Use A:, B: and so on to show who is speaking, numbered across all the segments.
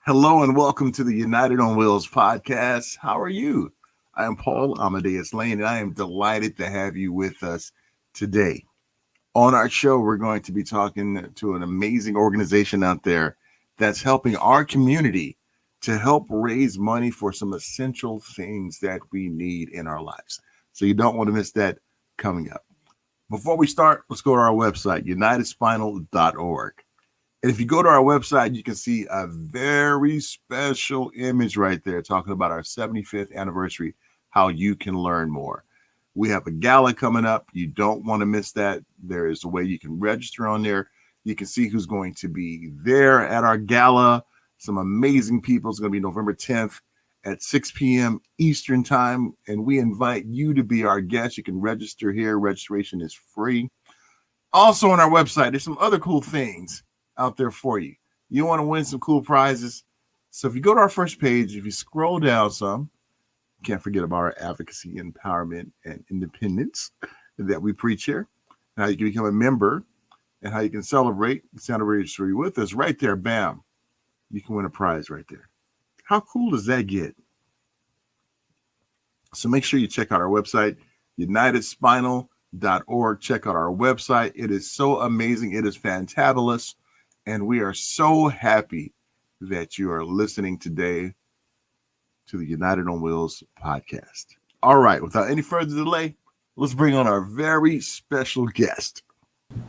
A: Hello and welcome to the United on Wheels podcast. How are you? I am Paul Amadeus Lane, and I am delighted to have you with us today. On our show, we're going to be talking to an amazing organization out there that's helping our community to help raise money for some essential things that we need in our lives. So you don't want to miss that coming up. Before we start, let's go to our website, unitedspinal.org. And if you go to our website, you can see a very special image right there talking about our 75th anniversary, how you can learn more. We have a gala coming up. You don't want to miss that. There is a way you can register on there. You can see who's going to be there at our gala. Some amazing people. It's going to be November 10th at 6 p.m. Eastern time. And we invite you to be our guest. You can register here. Registration is free. Also on our website, there's some other cool things out there for you. You want to win some cool prizes. So if you go to our first page, if you scroll down some, can't forget about our advocacy, empowerment, and independence that we preach here, and how you can become a member and how you can celebrate the anniversary with us right there. Bam. You can win a prize right there. How cool does that get? So make sure you check out our website, unitedspinal.org. Check out our website. It is so amazing. It is fantabulous. And we are so happy that you are listening today to the United on Wheels podcast. All right, without any further delay, let's bring on our very special guest.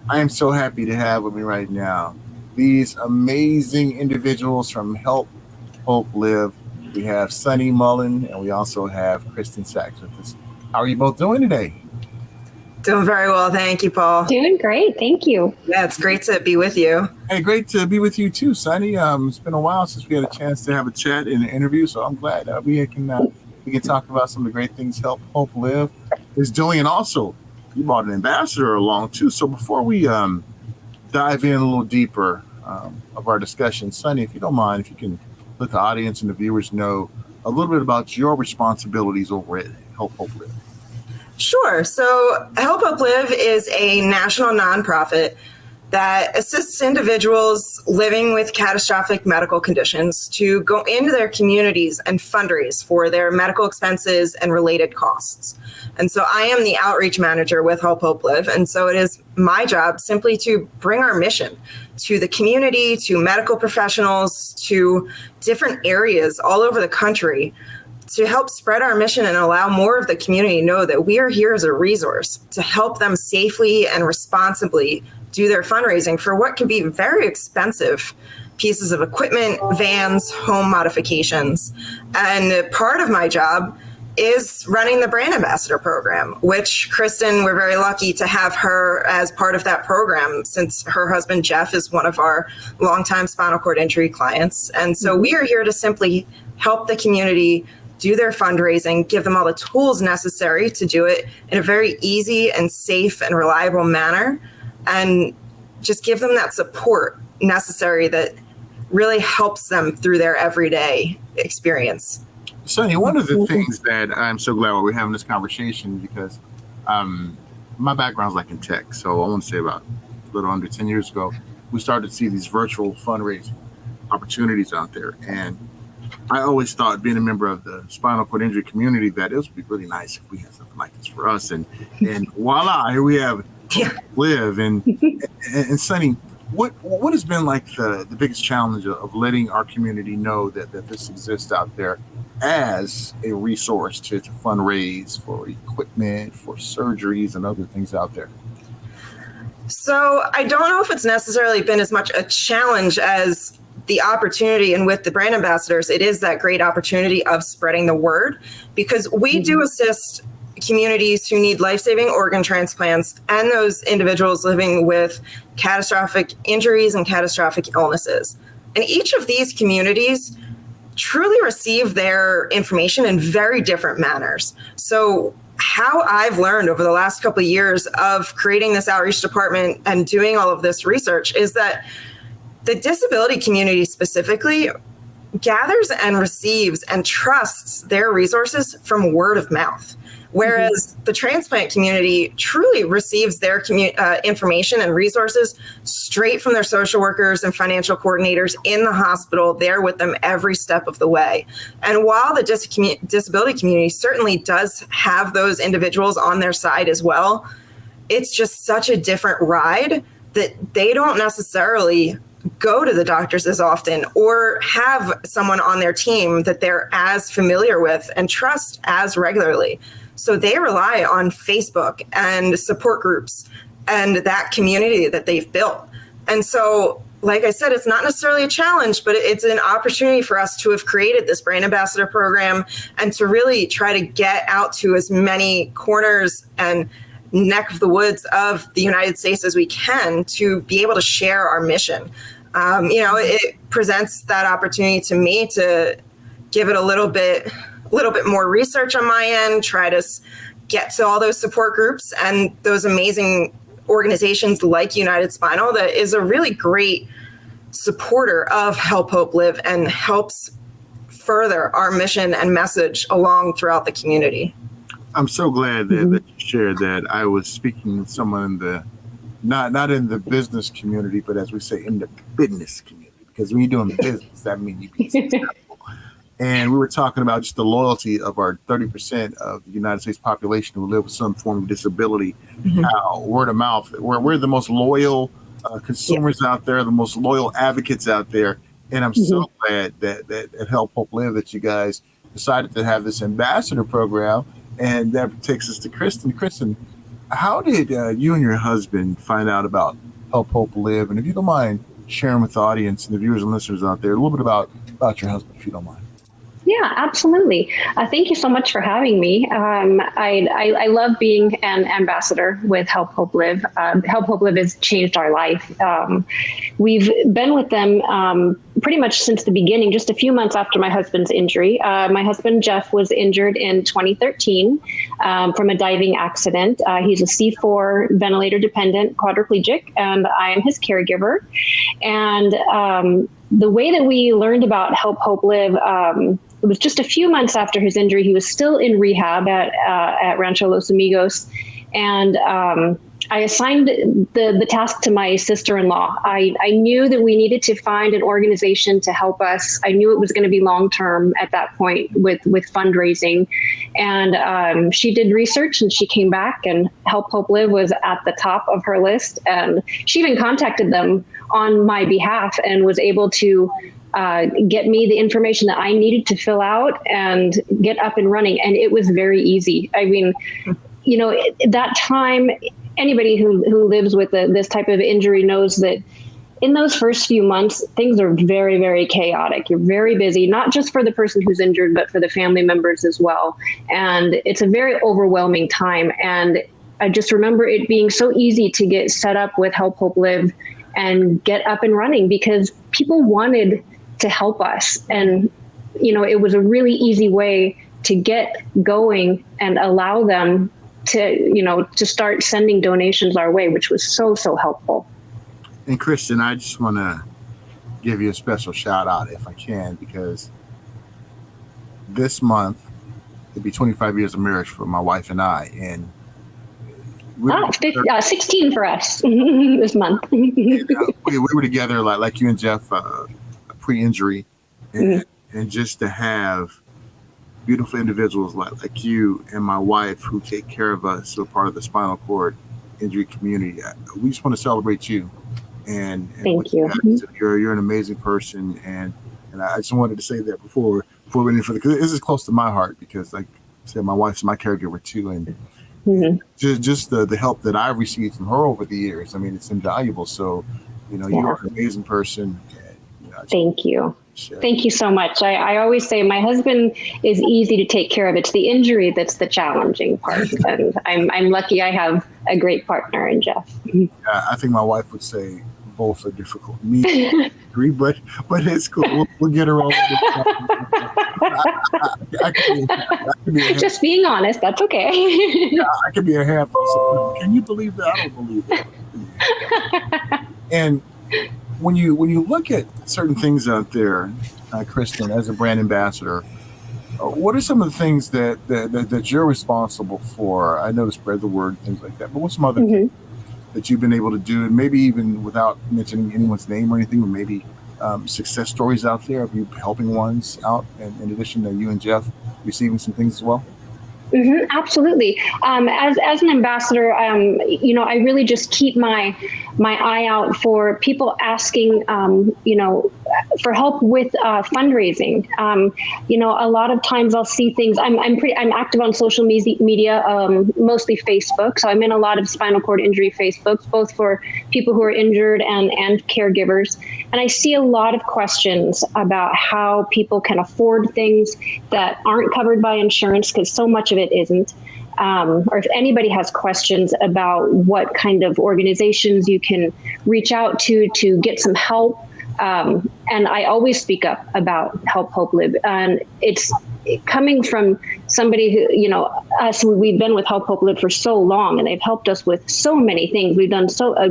A: I am so happy to have with me right now these amazing individuals from Help, Hope, Live. We have Sonny Mullen, and we also have Kristen Sachs with us. How are you both doing today?
B: Doing very well. Thank you, Paul.
C: Doing great. Thank you.
B: Yeah, it's great to be with you.
A: Hey, great to be with you too, Sonny. It's been a while since we had a chance to have a chat and an interview, so I'm glad we can talk about some of the great things Help, Hope, Live is doing. And also, you brought an ambassador along too. So before we dive in a little deeper of our discussion, Sonny, if you don't mind, if you can let the audience and the viewers know a little bit about your responsibilities over at Help, Hope, Live.
B: Sure. So Help Hope Live is a national nonprofit that assists individuals living with catastrophic medical conditions to go into their communities and fundraise for their medical expenses and related costs. And so I am the outreach manager with Help Hope Live. And so it is my job simply to bring our mission to the community, to medical professionals, to different areas all over the country, to help spread our mission and allow more of the community to know that we are here as a resource to help them safely and responsibly do their fundraising for what can be very expensive pieces of equipment, vans, home modifications. And part of my job is running the brand ambassador program, which Kristen, we're very lucky to have her as part of that program since her husband, Jeff, is one of our longtime spinal cord injury clients. And so we are here to simply help the community do their fundraising, give them all the tools necessary to do it in a very easy and safe and reliable manner, and just give them that support necessary that really helps them through their everyday experience.
A: Sonny, one of the things that I'm so glad we're having this conversation because my background's like in tech. So I want to say about a little under 10 years ago, we started to see these virtual fundraising opportunities out there. And I always thought, being a member of the spinal cord injury community, that it would be really nice if we had something like this for us. And voila, here we have Live. And Sonny, what has been like the biggest challenge of letting our community know that this exists out there as a resource to fundraise for equipment, for surgeries and other things out there?
B: So I don't know if it's necessarily been as much a challenge as the opportunity, and with the brand ambassadors, it is that great opportunity of spreading the word, because we do assist communities who need life-saving organ transplants and those individuals living with catastrophic injuries and catastrophic illnesses. And each of these communities truly receive their information in very different manners. So how I've learned over the last couple of years of creating this outreach department and doing all of this research is that the disability community specifically gathers and receives and trusts their resources from word of mouth. Whereas the transplant community truly receives their information and resources straight from their social workers and financial coordinators in the hospital, there with them every step of the way. And while the disability community certainly does have those individuals on their side as well, it's just such a different ride that they don't necessarily go to the doctors as often or have someone on their team that they're as familiar with and trust as regularly. So they rely on Facebook and support groups and that community that they've built. And so, like I said, it's not necessarily a challenge, but it's an opportunity for us to have created this brand ambassador program and to really try to get out to as many corners and neck of the woods of the United States as we can to be able to share our mission. It presents that opportunity to me to give it a little bit more research on my end, try to get to all those support groups and those amazing organizations like United Spinal that is a really great supporter of Help Hope Live and helps further our mission and message along throughout the community.
A: I'm so glad that you shared that. I was speaking with someone in the not in the business community, but as we say, in the business community, because when you're doing business, that means you be successful. And we were talking about just the loyalty of our 30% of the United States population who live with some form of disability. How word of mouth, we're the most loyal consumers out there, the most loyal advocates out there. And I'm so glad that at Help Hope Live that you guys decided to have this ambassador program. And that takes us to Kristen. Kristen, how did you and your husband find out about Help Hope Live? And if you don't mind sharing with the audience and the viewers and listeners out there a little bit about your husband, if you don't mind.
C: Yeah, absolutely. Thank you so much for having me. I love being an ambassador with Help Hope Live. Help Hope Live has changed our life. We've been with them pretty much since the beginning, just a few months after my husband's injury. My husband, Jeff, was injured in 2013 from a diving accident. He's a C4 ventilator dependent quadriplegic, and I am his caregiver. And the way that we learned about Help Hope Live, it was just a few months after his injury. He was still in rehab at Rancho Los Amigos. And I assigned the task to my sister-in-law. I knew that we needed to find an organization to help us. I knew it was going to be long-term at that point with fundraising. And she did research and she came back, and Help Hope Live was at the top of her list. And she even contacted them on my behalf and was able to get me the information that I needed to fill out and get up and running. And it was very easy. I mean, that time, anybody who lives with this type of injury knows that in those first few months, things are very, very chaotic. You're very busy, not just for the person who's injured, but for the family members as well. And it's a very overwhelming time. And I just remember it being so easy to get set up with Help Hope Live and get up and running because people wanted to help us. And, it was a really easy way to get going and allow them to start sending donations our way, which was so, so helpful.
A: And Kristen, I just want to give you a special shout out if I can, because this month it'll be 25 years of marriage for my wife and I. And
C: 16 for us this month.
A: We were together like you and Jeff pre-injury, and just to have beautiful individuals like you and my wife who take care of us, who are part of the spinal cord injury community. We just want to celebrate you. And
C: thank you.
A: You're an amazing person, and I just wanted to say that before we went in for because this is close to my heart because, like I said, my wife's my caregiver too, and just the help that I've received from her over the years. I mean, it's invaluable. So, you're an amazing person. And,
C: thank you. Thank you so much. I always say my husband is easy to take care of. It's the injury that's the challenging part. And I'm lucky I have a great partner in Jeff.
A: I think my wife would say both are difficult. Me, agree, but it's cool. We'll get her over.
C: Just being honest, that's okay.
A: I could be a handful. Can you believe that? I don't believe that. And when you look at certain things out there, Kristen, as a brand ambassador, What are some of the things that you're responsible for? I know to spread the word, things like that. But what's some other things that you've been able to do, and maybe even without mentioning anyone's name or anything, or maybe success stories out there of you helping ones out, and in addition to you and Jeff receiving some things as well?
C: Absolutely. As an ambassador, I really just keep my eye out for people asking, for help with fundraising. A lot of times I'll see things. I'm active on social media, mostly Facebook. So I'm in a lot of spinal cord injury Facebooks, both for people who are injured and caregivers. And I see a lot of questions about how people can afford things that aren't covered by insurance, because so much of it isn't. Or if anybody has questions about what kind of organizations you can reach out to get some help. And I always speak up about Help Hope Live. And it's coming from somebody who, we've been with Help Hope Live for so long, and they've helped us with so many things. We've done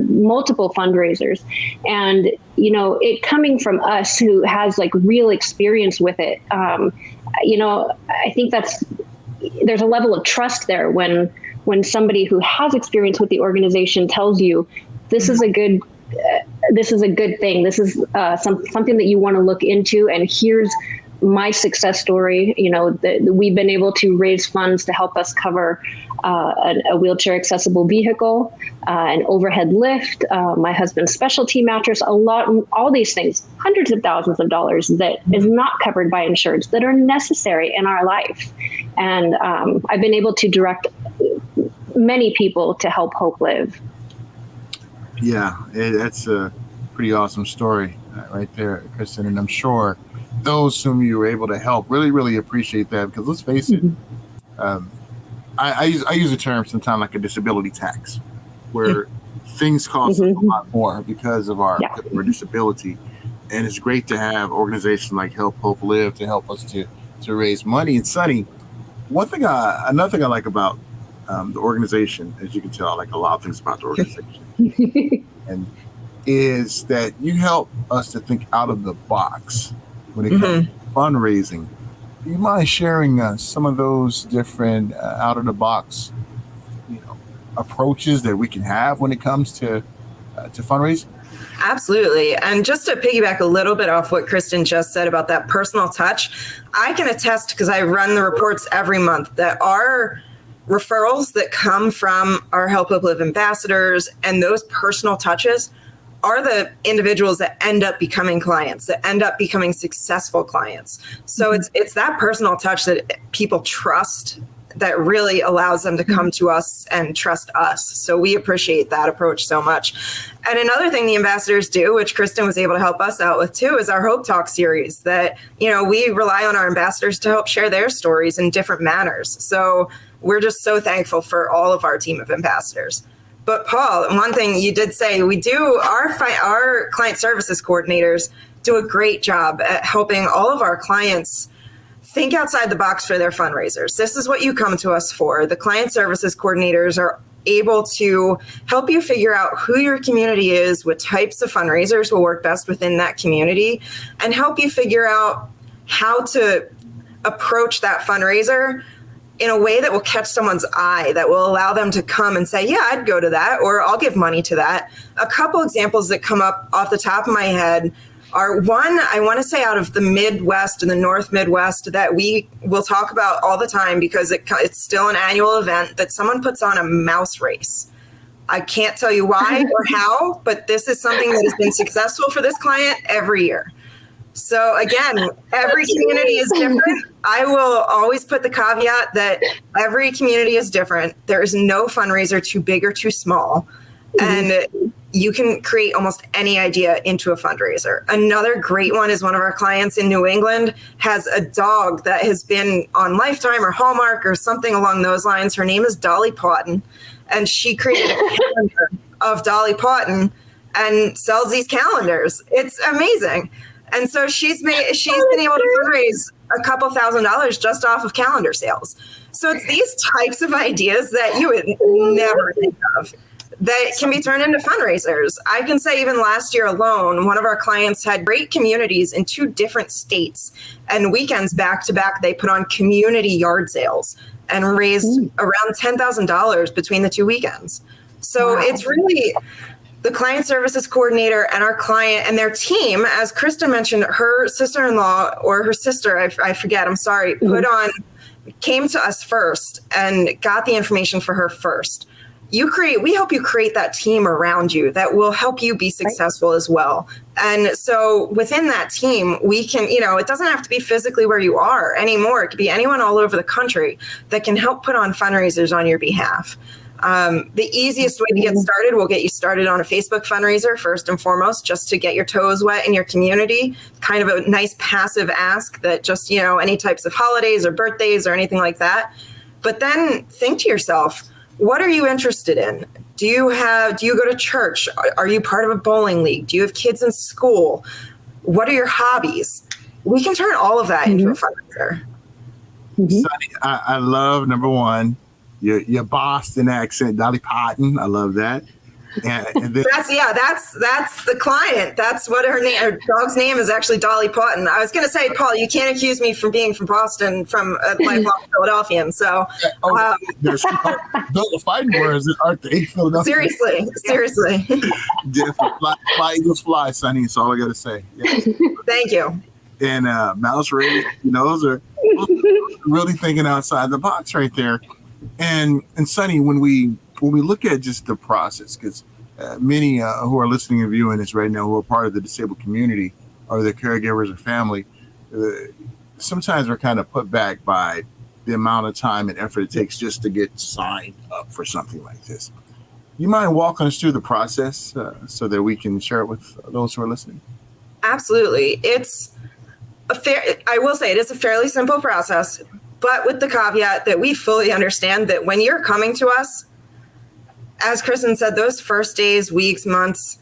C: multiple fundraisers, and, it coming from us who has like real experience with it. I think there's a level of trust there when somebody who has experience with the organization tells you this is a good thing. This is something that you want to look into. And here's my success story. We've been able to raise funds to help us cover a wheelchair accessible vehicle, an overhead lift, my husband's specialty mattress, all these things, hundreds of thousands of dollars that is not covered by insurance that are necessary in our life. And I've been able to direct many people to Help Hope Live.
A: Yeah, that's a pretty awesome story right there, Kristen. And I'm sure those whom you were able to help really, really appreciate that, because let's face it, I use a term sometimes like a disability tax, where things cost a lot more because of our disability. And it's great to have organizations like Help Hope Live to help us to raise money. And Sonny, another thing I like about the organization, as you can tell, I like a lot of things about the organization, and is that you help us to think out of the box when it comes to fundraising. Do you mind sharing some of those different out of the box, approaches that we can have when it comes to fundraising?
B: Absolutely. And just to piggyback a little bit off what Kristen just said about that personal touch, I can attest, because I run the reports every month, that our referrals that come from our Help Hope Live ambassadors and those personal touches are the individuals that end up becoming clients, that end up becoming successful clients. So it's that personal touch that people trust that really allows them to come to us and trust us. So we appreciate that approach so much. And another thing the ambassadors do, which Kristen was able to help us out with too, is our Hope Talk series that, we rely on our ambassadors to help share their stories in different manners. So we're just so thankful for all of our team of ambassadors. But Paul, one thing you did say, we do, our client services coordinators do a great job at helping all of our clients think outside the box for their fundraisers. This is what you come to us for. The client services coordinators are able to help you figure out who your community is, what types of fundraisers will work best within that community, and help you figure out how to approach that fundraiser in a way that will catch someone's eye, that will allow them to come and say, yeah, I'd go to that, or I'll give money to that. A couple examples that come up off the top of my head are, one, I want to say out of the Midwest and the North Midwest that we will talk about all the time because it's still an annual event, that someone puts on a mouse race. I can't tell you why or how, but this is something that has been successful for this client every year. So again, every community is different. I will always put the caveat that every community is different. There is no fundraiser too big or too small. And you can create almost any idea into a fundraiser. Another great one is one of our clients in New England has a dog that has been on Lifetime or Hallmark or something along those lines. Her name is Dolly Parton, and she created a calendar of Dolly Parton and sells these calendars. It's amazing. And so she's been able to fundraise a couple $1,000s just off of calendar sales. So it's these types of ideas that you would never think of that can be turned into fundraisers. I can say even last year alone, one of our clients had great communities in 2 different states, and weekends back to back, they put on community yard sales and raised around $10,000 between the 2 weekends. So it's really the client services coordinator and our client and their team, as Kristen mentioned, her sister-in-law or her sister, I forget, I'm sorry, came to us first and got the information for her first. We help you create that team around you that will help you be successful as well. And so within that team, we can, it doesn't have to be physically where you are anymore. It could be anyone all over the country that can help put on fundraisers on your behalf. The easiest way to get started, we'll get you started on a Facebook fundraiser first and foremost, just to get your toes wet in your community. Kind of a nice passive ask that just, any types of holidays or birthdays or anything like that. But then think to yourself, what are you interested in? Do you go to church? Are you part of a bowling league? Do you have kids in school? What are your hobbies? We can turn all of that into a fundraiser.
A: Sonny, I love, number one, your Boston accent, Dolly Parton. I love that. And then, that's the client. That's what her dog's name is, actually Dolly Parton. I was going to say, Paul, you can't accuse me from being from Boston, from a lifelong Philadelphian. So,
D: the fighting words, aren't they?
B: Seriously.
A: fly Eagles fly, Sonny. That's all I got to say. Yes.
B: Thank you.
A: And Mouse Ray, those are really thinking outside the box right there. And Sonny, when we look at just the process, because many who are listening and viewing this right now, who are part of the disabled community or their caregivers or family, sometimes are kind of put back by the amount of time and effort it takes just to get signed up for something like this. You mind walking us through the process so that we can share it with those who are listening?
B: Absolutely. I will say it is a fairly simple process, but with the caveat that we fully understand that when you're coming to us, as Kristen said, those first days, weeks, months,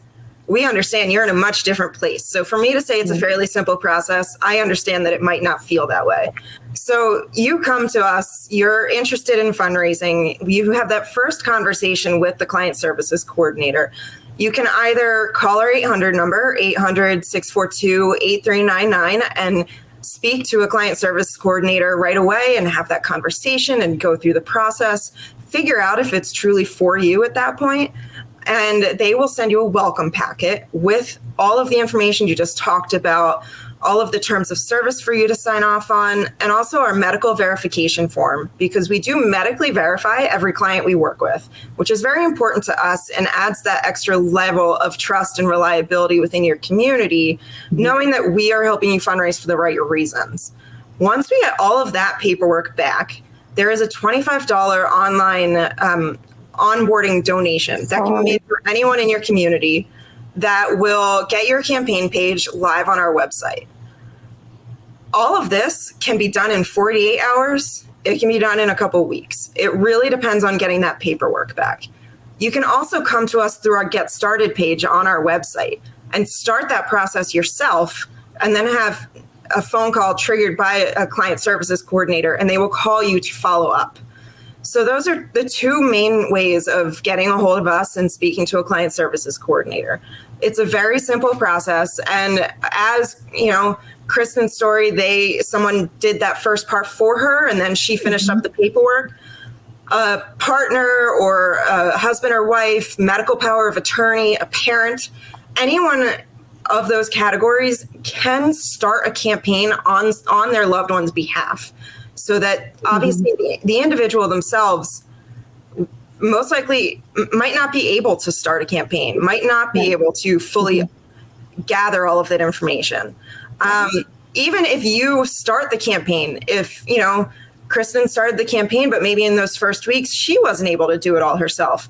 B: we understand you're in a much different place. So for me to say it's a fairly simple process, I understand that it might not feel that way. So you come to us, you're interested in fundraising, you have that first conversation with the client services coordinator. You can either call our 800 number, 800-642-8399, and speak to a client service coordinator right away and have that conversation and go through the process, figure out if it's truly for you at that point. And they will send you a welcome packet with all of the information you just talked about, all of the terms of service for you to sign off on, and also our medical verification form, because we do medically verify every client we work with, which is very important to us and adds that extra level of trust and reliability within your community, knowing that we are helping you fundraise for the right reasons. Once we get all of that paperwork back, there is a $25 online onboarding donation that can be made for anyone in your community that will get your campaign page live on our website. All of this can be done in 48 hours. It can be done in a couple of weeks. It really depends on getting that paperwork back. You can also come to us through our Get Started page on our website and start that process yourself, and then have a phone call triggered by a client services coordinator, and they will call you to follow up. So those are the 2 main ways of getting a hold of us and speaking to a client services coordinator. It's a very simple process. And as Kristen's story, someone did that first part for her, and then she finished up the paperwork. A partner or a husband or wife, medical power of attorney, a parent, anyone of those categories can start a campaign on their loved one's behalf. So that obviously the individual themselves most likely might not be able to start a campaign, might not be able to fully gather all of that information. Even if you start the campaign, if, Kristen started the campaign, but maybe in those first weeks, she wasn't able to do it all herself.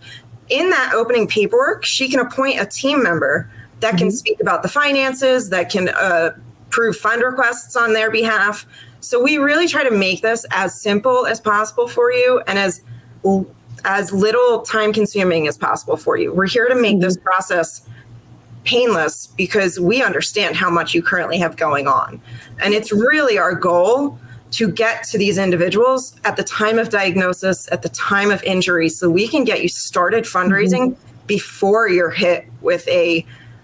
B: In that opening paperwork, she can appoint a team member that can speak about the finances, that can approve fund requests on their behalf. So we really try to make this as simple as possible for you and as little time consuming as possible for you. We're here to make this process painless because we understand how much you currently have going on. And it's really our goal to get to these individuals at the time of diagnosis, at the time of injury, so we can get you started fundraising before you're hit with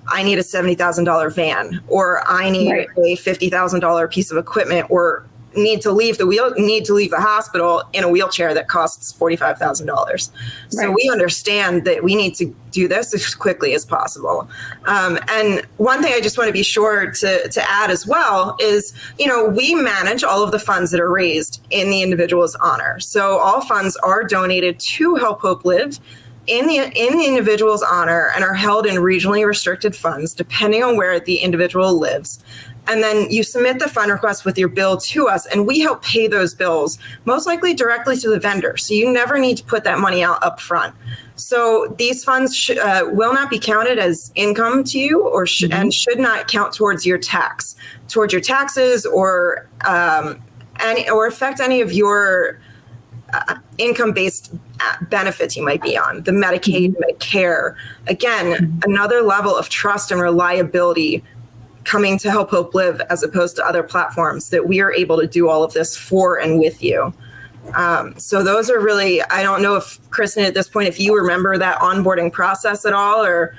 B: I need a $70,000 van, or I need a $50,000 piece of equipment, or need to leave the hospital in a wheelchair that costs $45,000. So we understand that we need to do this as quickly as possible. And one thing I just want to be sure to add as well is, we manage all of the funds that are raised in the individual's honor. So all funds are donated to Help Hope Live in the individual's honor and are held in regionally restricted funds, depending on where the individual lives. And then you submit the fund request with your bill to us, and we help pay those bills, most likely directly to the vendor. So you never need to put that money out up front. So these funds will not be counted as income to you, and should not count towards your taxes, or affect any of your income-based benefits you might be on, the Medicaid, Medicare. Again, another level of trust and reliability coming to Help Hope Live, as opposed to other platforms, that we are able to do all of this for and with you. So those are really, I don't know if Kristen, at this point, if you remember that onboarding process at all, or.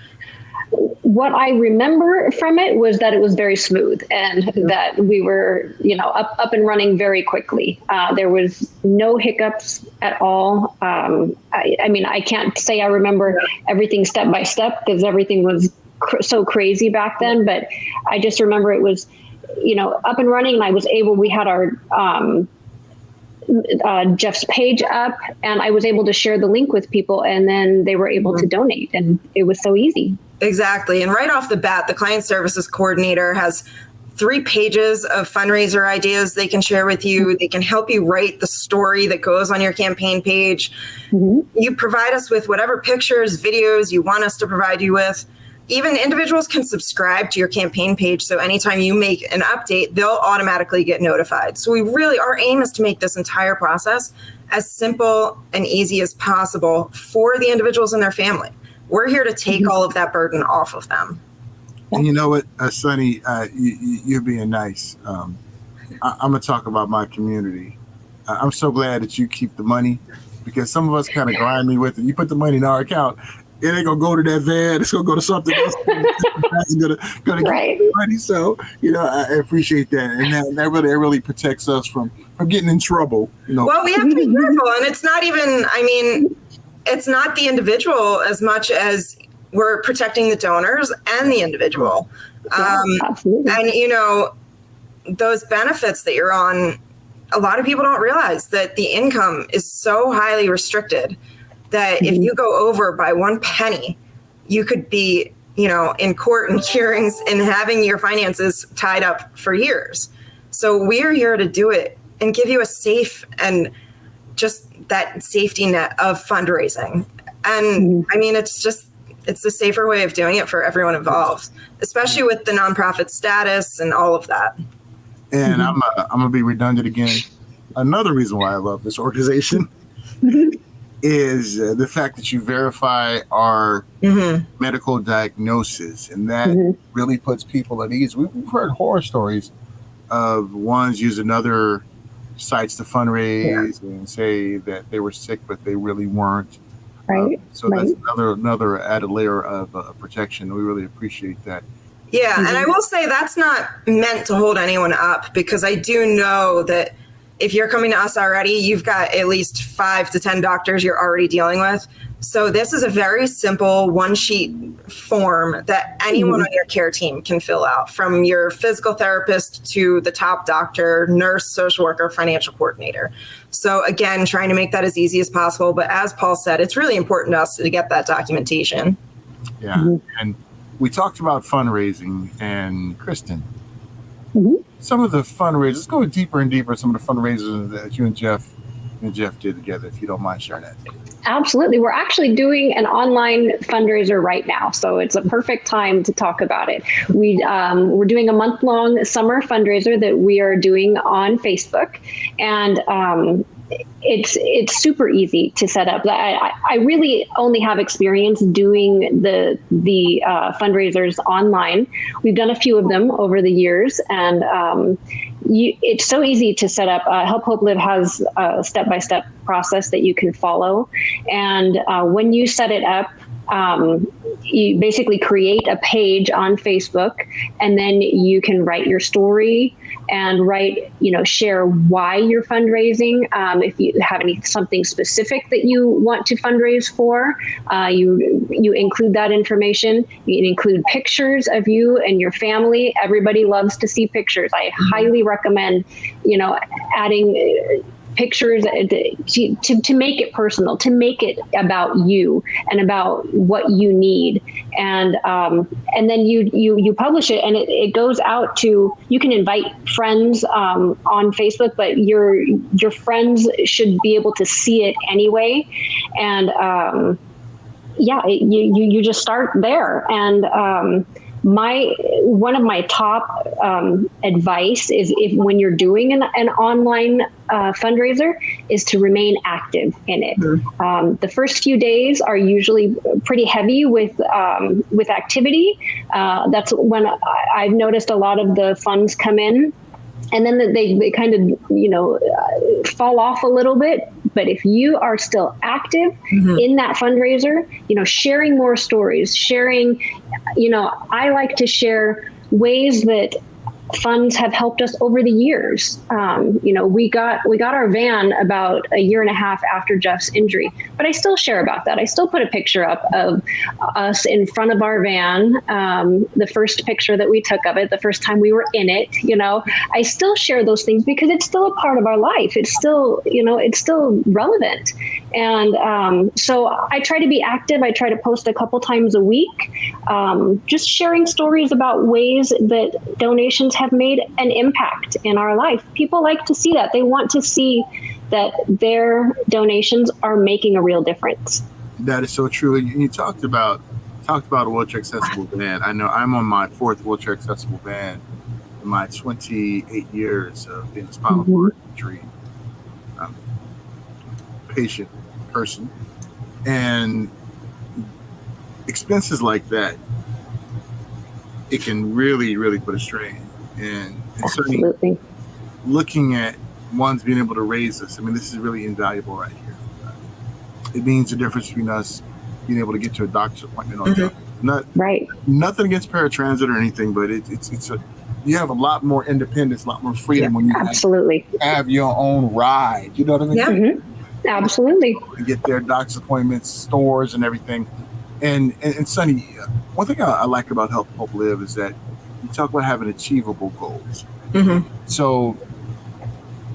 C: What I remember from it was that it was very smooth, and that we were, up and running very quickly. There was no hiccups at all. I can't say I remember everything step by step, because everything was so crazy back then, but I just remember it was, up and running, and we had our Jeff's page up, and I was able to share the link with people, and then they were able to donate, and it was so easy.
B: Exactly. And right off the bat, the client services coordinator has 3 pages of fundraiser ideas they can share with you. They can help you write the story that goes on your campaign page. You provide us with whatever pictures, videos you want us to provide you with. Even individuals can subscribe to your campaign page, so anytime you make an update, they'll automatically get notified. So our aim is to make this entire process as simple and easy as possible for the individuals and their family. We're here to take all of that burden off of them.
A: And you know what, Sonny, you're being nice. I'm going to talk about my community. I'm so glad that you keep the money, because some of us kind of grind me with it. You put the money in our account, it ain't gonna go to that van. It's gonna go to something else. It's gonna get money. So I appreciate that, and that really protects us from getting in trouble.
B: Well, we have to be careful, and it's not even. It's not the individual as much as we're protecting the donors and the individual. And those benefits that you're on, a lot of people don't realize that the income is so highly restricted that if you go over by 1 penny, you could be, in court and hearings and having your finances tied up for years. So we're here to do it and give you a safe and just that safety net of fundraising. And it's the safer way of doing it for everyone involved, especially with the nonprofit status and all of that.
A: And I'm going to be redundant again. Another reason why I love this organization is the fact that you verify our medical diagnosis, and that really puts people at ease. We've heard horror stories of ones using other sites to fundraise and say that they were sick, but they really weren't. That's another added layer of protection. We really appreciate that.
B: Yeah, and I will say that's not meant to hold anyone up, because I do know that if you're coming to us already, you've got at least 5 to 10 doctors you're already dealing with. So this is a very simple 1-sheet form that anyone on your care team can fill out, from your physical therapist to the top doctor, nurse, social worker, financial coordinator. So again, trying to make that as easy as possible. But as Paul said, it's really important to us to get that documentation.
A: Yeah. And we talked about fundraising, and Kristen, some of the fundraisers, let's go deeper and deeper, some of the fundraisers that you and Jeff did together, if you don't mind sharing that.
C: Absolutely. We're actually doing an online fundraiser right now, so it's a perfect time to talk about it. We're doing a month-long summer fundraiser that we are doing on Facebook, and it's super easy to set up. I really only have experience doing the fundraisers online. We've done a few of them over the years, and it's so easy to set up. Help Hope Live has a step-by-step process that you can follow. And when you set it up, you basically create a page on Facebook, and then you can write your story and share why you're fundraising. If you have something specific that you want to fundraise for, you include that information. You include pictures of you and your family. Everybody loves to see pictures. I highly recommend, adding pictures to make it personal, to make it about you and about what you need, and then you publish it, and it goes out to, you can invite friends on Facebook, but your friends should be able to see it anyway, and you just start there. And one of my top advice is, if when you're doing an online fundraiser, is to remain active in it. The first few days are usually pretty heavy with activity. That's when I've noticed a lot of the funds come in, and then they kind of fall off a little bit. But if you are still active in that fundraiser, sharing more stories, I like to share ways that funds have helped us over the years. We got our van about a year and a half after Jeff's injury, but I still share about that. I still put a picture up of us in front of our van, the first picture that we took of it, the first time we were in it. I still share those things because it's still a part of our life. It's still, it's still relevant. And so I try to be active. I try to post a couple times a week, just sharing stories about ways that donations have made an impact in our life. People like to see that. They want to see that their donations are making a real difference.
A: That is so true. You talked about a wheelchair accessible van. I know I'm on my 4th wheelchair accessible van in my 28 years of being a spinal cord injury patient person, and expenses like that, it can really, really put a strain. And certainly looking at ones being able to raise us, this is really invaluable right here. It means the difference between us being able to get to a doctor's appointment on time. Nothing against paratransit or anything, but you have a lot more independence, a lot more freedom when you have your own ride. You know what I mean?
C: Yeah. Absolutely.
A: You get their doctor's appointments, stores, and everything. And Sonny, one thing I like about Help Hope Live is that you talk about having achievable goals. So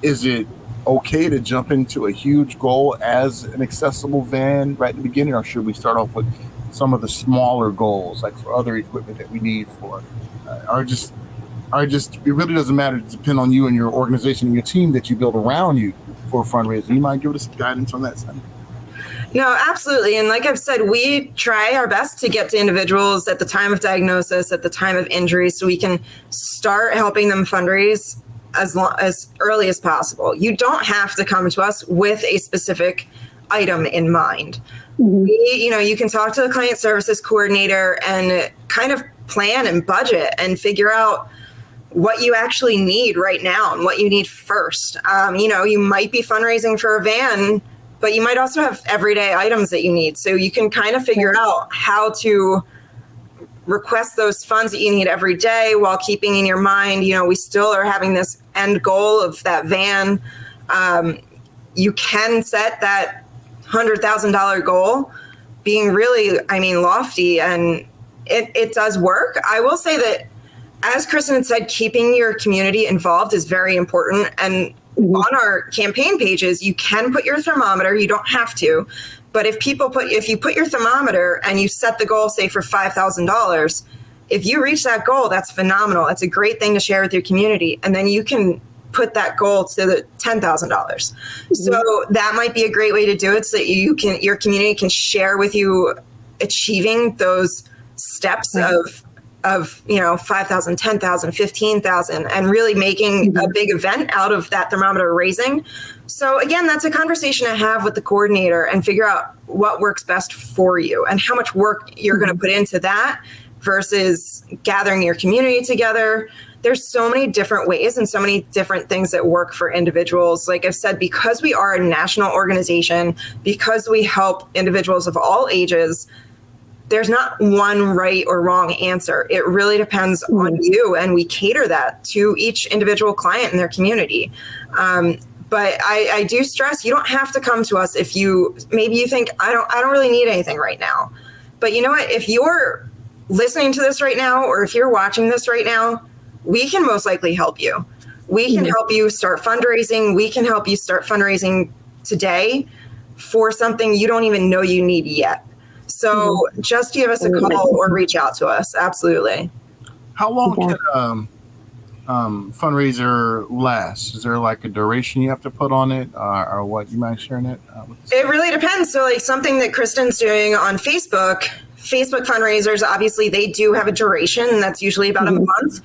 A: is it okay to jump into a huge goal as an accessible van right at the beginning, or should we start off with some of the smaller goals, like for other equipment that we need for, or just it really doesn't matter, it depends on you and your organization and your team that you build around you for fundraising? You mind giving us some guidance on that side?
B: No, absolutely. And like I've said, we try our best to get to individuals at the time of diagnosis, at the time of injury, so we can start helping them fundraise as early as possible. You don't have to come to us with a specific item in mind. You can talk to the client services coordinator and kind of plan and budget and figure out what you actually need right now and what you need first. You might be fundraising for a van, but you might also have everyday items that you need. So you can kind of figure out how to request those funds that you need every day while keeping in your mind, we still are having this end goal of that van. You can set that $100,000 goal being really, lofty, and it does work. I will say that, as Kristen had said, keeping your community involved is very important. And on our campaign pages, you can put your thermometer. You don't have to, but if you put your thermometer and you set the goal, say for $5,000, if you reach that goal, that's phenomenal. It's a great thing to share with your community, and then you can put that goal to the $10,000. So that might be a great way to do it, so that your community can share with you achieving those steps of 5,000, 10,000, 15,000, and really making a big event out of that thermometer raising. So again, that's a conversation to have with the coordinator and figure out what works best for you and how much work you're going to put into that versus gathering your community together. There's so many different ways and so many different things that work for individuals. Like I've said, because we are a national organization, because we help individuals of all ages, there's not one right or wrong answer. It really depends on you, and we cater that to each individual client in their community. But I do stress, you don't have to come to us if maybe you think, I don't really need anything right now. But you know what? If you're listening to this right now, or if you're watching this right now, we can most likely help you. We can help you start fundraising. We can help you start fundraising today for something you don't even know you need yet. So just give us a call or reach out to us. Absolutely.
A: How long can fundraiser last? Is there like a duration you have to put on it, or what? You mind sharing it?
B: It really depends. So like something that Kristen's doing on Facebook fundraisers, obviously they do have a duration that's usually about a month.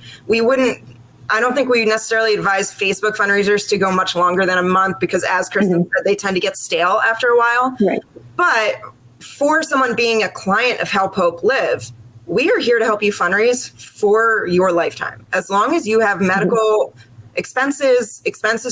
B: I don't think we necessarily advise Facebook fundraisers to go much longer than a month, because as Kristen said, they tend to get stale after a while. Right. But for someone being a client of Help Hope Live, we are here to help you fundraise for your lifetime. As long as you have medical expenses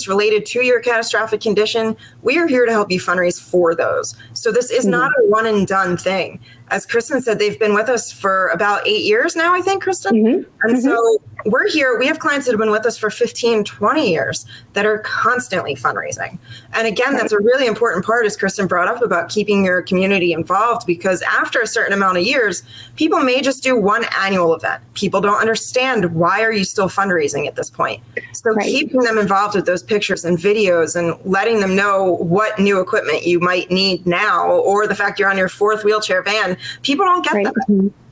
B: related to your catastrophic condition, we are here to help you fundraise for those. So this is not a one and done thing. As Kristen said, they've been with us for about 8 years now, I think, Kristen. And so we're here. We have clients that have been with us for 15, 20 years that are constantly fundraising. And again, that's a really important part, as Kristen brought up, about keeping your community involved, because after a certain amount of years, people may just do one annual event. People don't understand, why are you still fundraising at this point? So keeping them involved with those pictures and videos and letting them know what new equipment you might need now, or the fact you're on your 4th wheelchair van, people don't get that.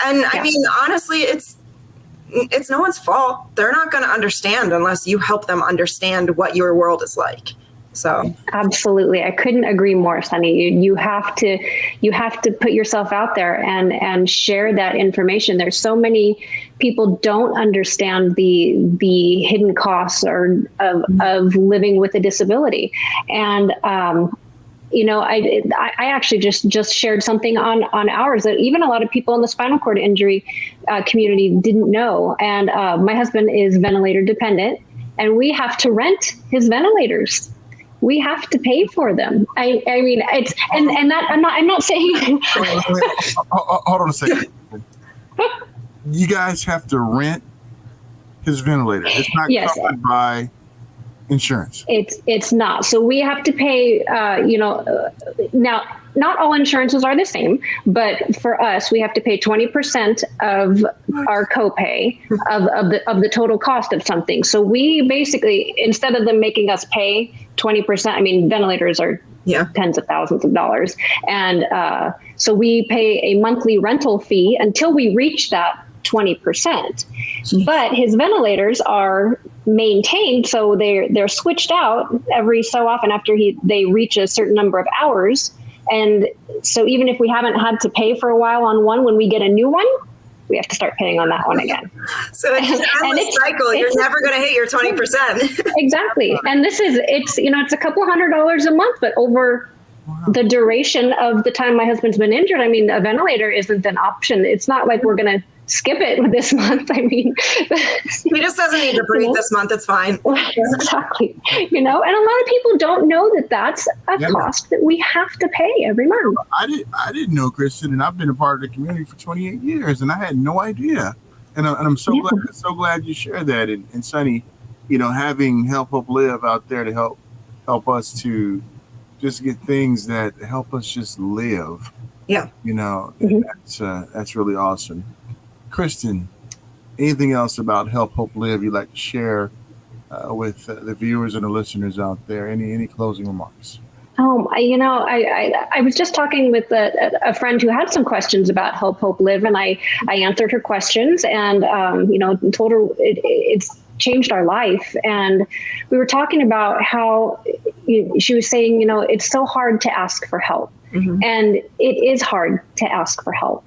B: And I mean, honestly, it's no one's fault. They're not going to understand unless you help them understand what your world is like. So
C: absolutely, I couldn't agree more, Sonny. You have to put yourself out there and share that information. There's so many people don't understand the hidden costs of living with a disability, and I actually just shared something on ours that even a lot of people in the spinal cord injury community didn't know. And my husband is ventilator dependent, and we have to rent his ventilators. We have to pay for them. I mean, it's and that I'm not saying.
A: Hold on a second. You guys have to rent his ventilator. It's not covered by insurance. It's not. So we have to pay, now not all insurances are the same, but for us, we have to pay 20% of our copay of the total cost of something. So we basically, instead of them making us pay 20%, I mean, ventilators are tens of thousands of dollars. And so we pay a monthly rental fee until we reach that 20%. But his ventilators are maintained, so they're switched out every so often after they reach a certain number of hours. And so even if we haven't had to pay for a while on one, when we get a new one, we have to start paying on that one again.
B: So it's an endless cycle. You're never going to hit your 20%.
C: Exactly. And it's a couple $100 a month, but over the duration of the time my husband's been injured, I mean, a ventilator isn't an option. It's not like we're going to skip it this month. I mean,
B: he just doesn't need to breathe this month. It's fine.
C: Exactly. And a lot of people don't know that that's a cost that we have to pay every month.
A: I didn't know, Kristen, and I've been a part of the community for 28 years, and I had no idea. And I'm so glad you shared that. And Sonny, having Help Hope Live out there to help us to just get things that help us just live. Yeah. That's really awesome. Kristen, anything else about Help Hope Live you'd like to share with the viewers and the listeners out there? Any closing remarks? I was just talking with a friend who had some questions about Help Hope Live, and I answered her questions and, told her it's changed our life. And we were talking about how she was saying, it's so hard to ask for help. And it is hard to ask for help.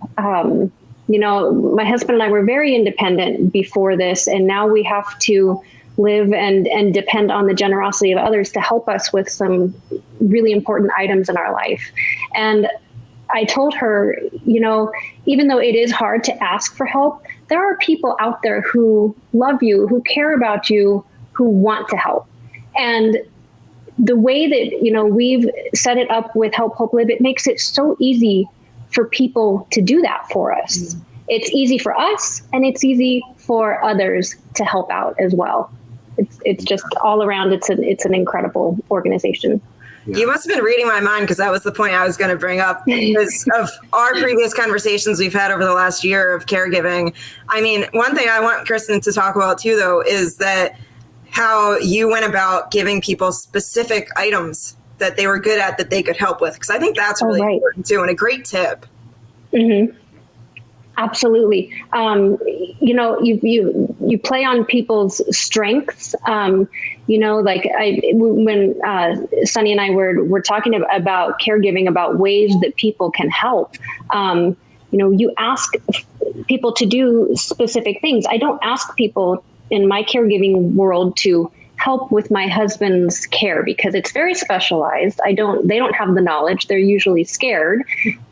A: My husband and I were very independent before this, and now we have to live and depend on the generosity of others to help us with some really important items in our life. And I told her, even though it is hard to ask for help, there are people out there who love you, who care about you, who want to help. And the way that, we've set it up with Help Hope Live, it makes it so easy
C: for people to do that for us. It's easy for us, and it's easy for others to help out as well. It's just all around. It's an incredible organization.
B: Yeah. You must have been reading my mind, because that was the point I was going to bring up, because of our previous conversations we've had over the last year of caregiving. I mean, one thing I want Kristen to talk about too, though, is that how you went about giving people specific items that they were good at that they could help with, because I think that's really important too, and a great tip. Mm-hmm.
C: Absolutely. You play on people's strengths. When Sonny and I were talking about caregiving, about ways that people can help, you ask people to do specific things. I don't ask people in my caregiving world to help with my husband's care, because it's very specialized. They don't have the knowledge. They're usually scared.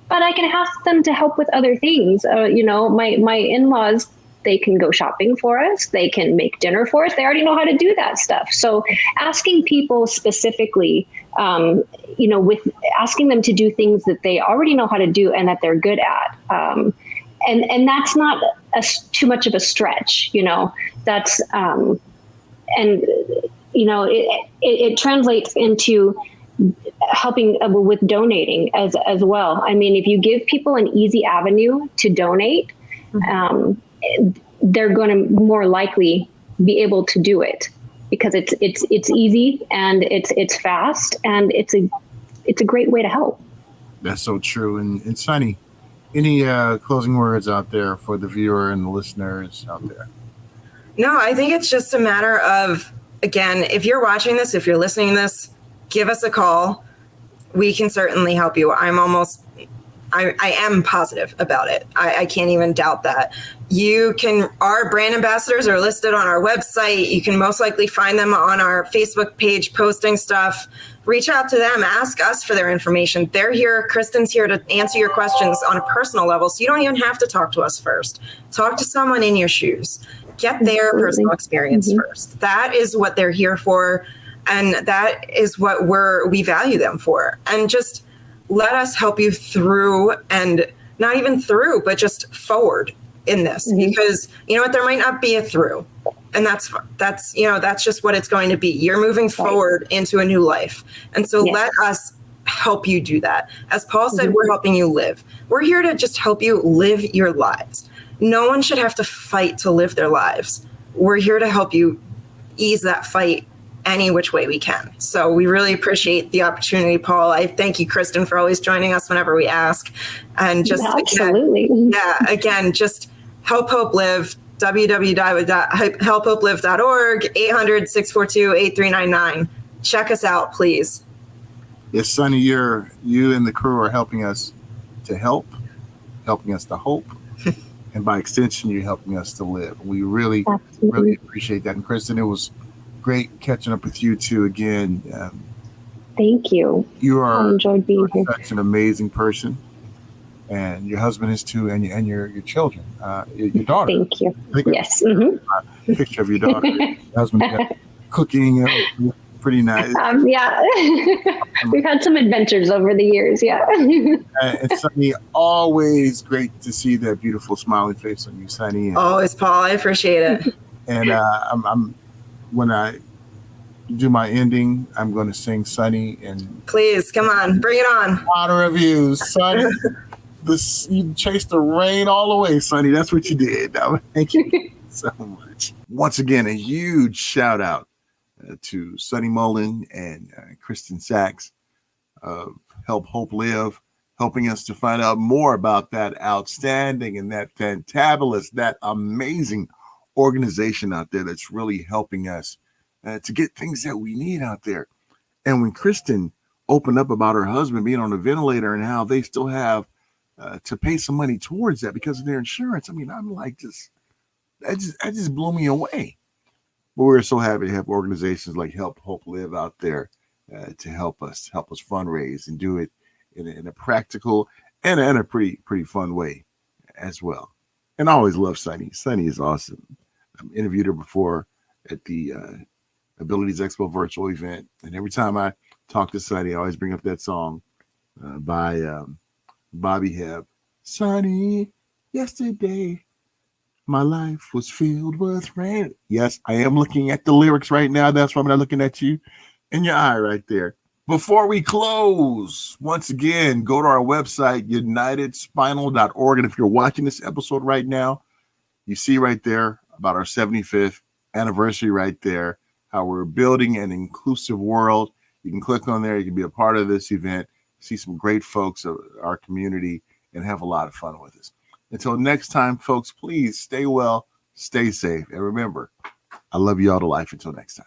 C: But I can ask them to help with other things. My in-laws, they can go shopping for us. They can make dinner for us. They already know how to do that stuff. So asking people specifically, with asking them to do things that they already know how to do and that they're good at. And that's not too much of a stretch, that's, it translates into helping with donating as well. I mean, if you give people an easy avenue to donate, they're going to more likely be able to do it, because it's easy and it's fast, and it's a great way to help.
A: That's so true. And Sonny, any closing words out there for the viewer and the listeners out there?
B: No, I think it's just a matter of, again, if you're watching this, if you're listening to this, give us a call. We can certainly help you. I am positive about it. I can't even doubt that. Our brand ambassadors are listed on our website. You can most likely find them on our Facebook page posting stuff. Reach out to them, ask us for their information. They're here. Kristen's here to answer your questions on a personal level. So you don't even have to talk to us first. Talk to someone in your shoes. Get their personal experience first. That is what they're here for. And that is what we value them for. And just let us help you through, and not even through, but just forward in this, because you know what, there might not be a through, and that's just what it's going to be. You're moving forward into a new life. And so let us help you do that. As Paul said, we're helping you live. We're here to just help you live your lives. No one should have to fight to live their lives. We're here to help you ease that fight any which way we can. So we really appreciate the opportunity, Paul. I thank you, Kristen, for always joining us whenever we ask. And just again, just Help Hope Live, www.helphopelive.org, 800-642-8399. Check us out, please.
A: Yes, Sonny, you and the crew are helping us to helping us to hope, and by extension, you're helping us to live. We really appreciate that. And Kristen, it was great catching up with you two again.
C: Thank you.
A: I
C: enjoyed being here.
A: Such an amazing person, and your husband is too, and your children, your daughter.
C: Thank you. Yes.
A: A picture of your daughter, your husband cooking, pretty nice.
C: We've had some adventures over the years. Yeah.
A: And Sonny, always great to see that beautiful smiling face on you, Sonny.
B: Always, Paul. I appreciate it.
A: And when I do my ending, I'm going to sing Sonny, and
B: please come on, bring it on.
A: In honor of you, Sonny. You chased the rain all the way, Sonny. That's what you did. Thank you so much. Once again, a huge shout out to Sonny Mullen and Kristen Sachs of Help Hope Live, helping us to find out more about that outstanding and that fantabulous, that amazing organization out there that's really helping us to get things that we need out there. And when Kristen opened up about her husband being on a ventilator and how they still have to pay some money towards that because of their insurance, I mean, I'm like, that just blew me away. But we're so happy to have organizations like Help Hope Live out there to help us fundraise and do it in a practical and a pretty fun way as well. And I always love Sonny. Sonny is awesome. I interviewed her before at the Abilities Expo virtual event, and every time I talk to Sonny, I always bring up that song by Bobby Hebb, sunny yesterday. My life was filled with rain. Yes, I am looking at the lyrics right now. That's why I'm not looking at you in your eye right there. Before we close, once again, go to our website, unitedspinal.org. And if you're watching this episode right now, you see right there about our 75th anniversary right there, how we're building an inclusive world. You can click on there. You can be a part of this event, see some great folks of our community, and have a lot of fun with us. Until next time, folks, please stay well, stay safe. And remember, I love you all to life. Until next time.